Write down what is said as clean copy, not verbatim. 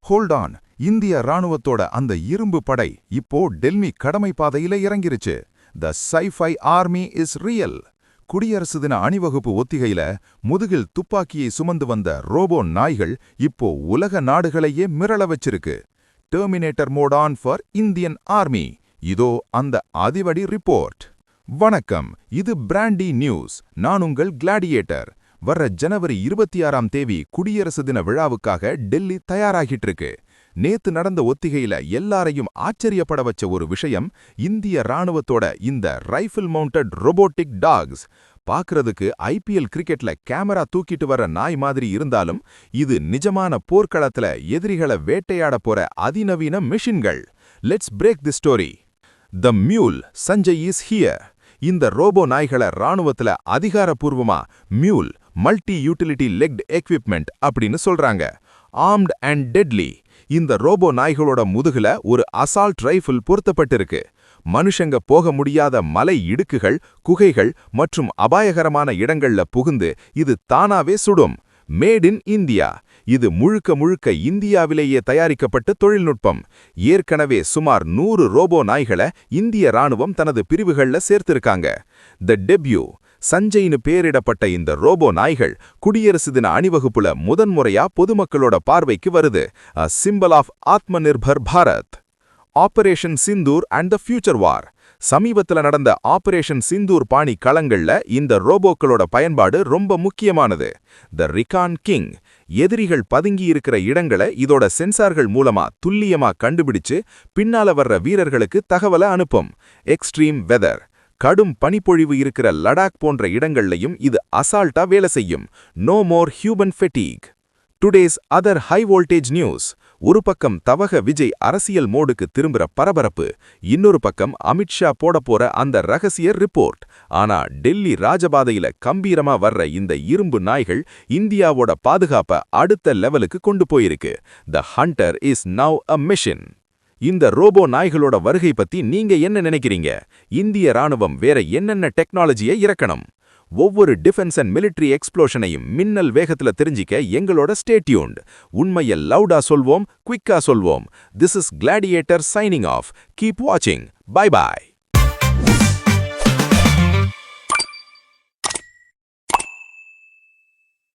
Hold on. இந்திய ராணுவத்தோட அந்த இரும்பு படை இப்போ டெல்லி கடமை பாதையில இறங்கிருச்சு. த சை-ஃபை ஆர்மி இஸ் ரியல். குடியரசு தின அணிவகுப்பு ஒத்திகையில முதுகில் துப்பாக்கியை சுமந்து வந்த ரோபோ நாய்கள் இப்போ உலக நாடுகளையே மிரள வச்சிருக்கு. Terminator mode on for Indian army. இதோ அந்த அதிவடி ரிப்போர்ட். வணக்கம், இது பிராண்டி நியூஸ். நான் உங்கள் கிளாடியேட்டர். வர்ற ஜனவரி 26ஆம் தேதி குடியரசு தின விழாவுக்காக டெல்லி தயாராகிட்டு இருக்கு. நேத்து நடந்த ஒத்திகையில எல்லாரையும் ஆச்சரியப்பட வச்ச ஒரு விஷயம், இந்திய ராணுவத்தோட இந்த ரைஃபிள் மவுண்டட் ரோபோட்டிக் டாக்ஸ். பாக்குறதுக்கு ஐபிஎல் கிரிக்கெட்ல கேமரா தூக்கிட்டு வர்ற நாய் மாதிரி இருந்தாலும் இது நிஜமான போர்க்களத்துல எதிரிகளை வேட்டையாட போற அதிநவீன மிஷின்கள். Let's break the story. The mule Sanjay is here. இந்த ரோபோ நாய்களை ராணுவத்துல அதிகாரப்பூர்வமா mule multi utility legged equipment அப்படின்னு சொல்றாங்க. Armed and deadly. இந்த ரோபோ நாய்களோட முதுகுல ஒரு அசால்ட் ரைஃபிள் பொருத்தப்பட்டிருக்கு. மனுஷங்க போக முடியாத மலை இடுக்குகள், குகைகள் மற்றும் அபாயகரமான இடங்கள்ல புகுந்து இது தானாவே சுடும். Made in India. இது முழுக்க முழுக்க இந்தியாவிலேயே தயாரிக்கப்பட்ட தொழில்நுட்பம். ஏற்கனவே சுமார் 100 ரோபோ நாய்களை இந்திய ராணுவம் தனது பிரிவுகள்ல சேர்த்திருக்காங்க. த டெபியூ சஞ்சய்னு பேரிடப்பட்ட இந்த ரோபோ நாய்கள் குடியரசு தின அணிவகுப்புல முதன்முறையா பொதுமக்களோட பார்வைக்கு வருது. அ symbol of Atma Nirbhar Bharat. Operation Sindoor and the future war. சமீபத்துல நடந்த ஆபரேஷன் சிந்தூர் பாணி களங்கள்ல இந்த ரோபோக்களோட பயன்பாடு ரொம்ப முக்கியமானது. த ரிகான் கிங். எதிரிகள் பதுங்கி இருக்கிற இடங்களை இதோட சென்சார்கள் மூலமா துல்லியமா கண்டுபிடிச்சு பின்னால வர்ற வீரர்களுக்கு தகவலை அனுப்பும். Extreme weather. கடும் பனிப்பொழிவு இருக்கிற லடாக் போன்ற இடங்கள்லையும் இது அசால்ட்டா வேலை செய்யும். No more human fatigue. Today's other high voltage news. ஒரு பக்கம் தவக விஜய் அரசியல் மோடுக்கு திரும்புற பரபரப்பு, இன்னொரு பக்கம் அமித்ஷா போட போற அந்த ரகசிய ரிப்போர்ட். ஆனா டெல்லி ராஜபாதையில கம்பீரமா வர்ற இந்த இரும்பு நாய்கள் இந்தியாவோட பாதுகாப்பை அடுத்த லெவலுக்கு கொண்டு போயிருக்கு. The hunter is now a mission. இந்த ரோபோ நாய்களோட வருகை பத்தி நீங்க என்ன நினைக்கிறீங்க? இந்திய ராணுவம் வேற என்னென்ன டெக்னாலஜியை இறக்கணும்? ஒவ்வொரு டிஃபென்ஸ் அண்ட் மிலிட்டரி எக்ஸ்ப்ளோஷனையும் மின்னல் வேகத்துல தெரிஞ்சிக்க எங்களோட ஸ்டே டியூன்ட். உண்மையை லவுடா சொல்வோம், குவிக்கா சொல்வோம். This is gladiator signing off. Keep வாட்சிங். பை பாய்.